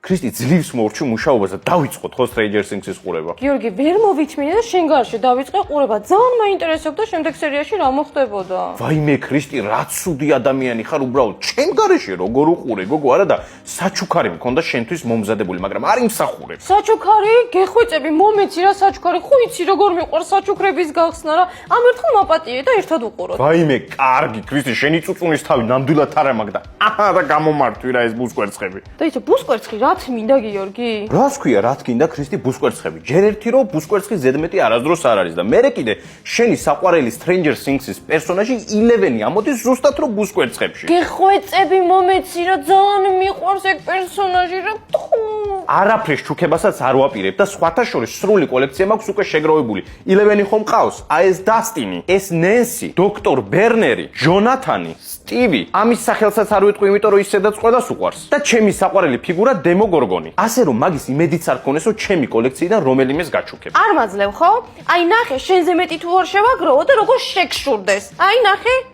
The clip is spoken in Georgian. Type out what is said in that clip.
ქრისტი ძლივს მორჩი მუშაობას და დავიწყოთ ხო Stranger Things-ის ყურება. გიორგი, ვერ მოვიჩმინე და შენ გარშე დავიწყე ყურება. ძალიან მაინტერესებდა შემდეგ სერიაში რა მოხდებოდა. ვაიმე ქრისტი, რა ცუდი ადამიანი ხარ უბრალოდ. ჩემ გარეშე როგორ უყურე, გოგო, არა და საჩუქარი მქონდა შენთვის მომზადებული, მაგრამ არ იმსახურებ. საჩუქარი, გეხვეწები, მომეცი რა საჩუქარი, ხო იცი როგორ მიყვარს საჩუქრების გახსნა რა. ამ ერთხელ მაპატიე და ერთად უყუროთ. ვაიმე, კარგი, ქრისტი, შენი წუწუნის თავი ნამდვილად არ ამაგდა. აჰა და გამომართვი რა ეს ბუსკვერცხები. და იცი, ბუსკვერცხი რა თმინდა გიორგი? რას ქვია, რა თქინდა ქრისტი ბუსკვერცხები? ჯერ ერთი რომ ბუსკვერცხის ზედმეტი არასდროს არ არის და მერე კიდე შენი საყვარელი Stranger Things-ის პერსონაჟი 11 ამოდის ზუსტად რომ ბუსკვერცხებში. გეხვეწები, მომეცი რა ძალიან მიყვარს ეგ პერსონაჟი რა. არაფრის ჩუქებასაც არ ვაპირებ და სხვათა შორის სრული კოლექცია მაქვს უკვე შეგროვებული. 11 ხომ ყავს? აი ეს დასტინი, ეს ნენსი, დოქტორ ბერნერი, ჯონათანი, სტივი. ამის სახელსაც არ ვიტყვი, იმიტომ რომ ის სადაც ყველას უყვარს. და ჩემი საყვარელი ფიგურა დემოგორგონი. ასე რომ მაგის იმედიც არ ქონესო ჩემი კოლექციიდან რომელიმეს გაჩუქებ. არ მაძლევ ხო? აი ნახე, შენზე მეტი თუ არ შევაგროვო და როგორ შეგშურდეს. აი ნახე.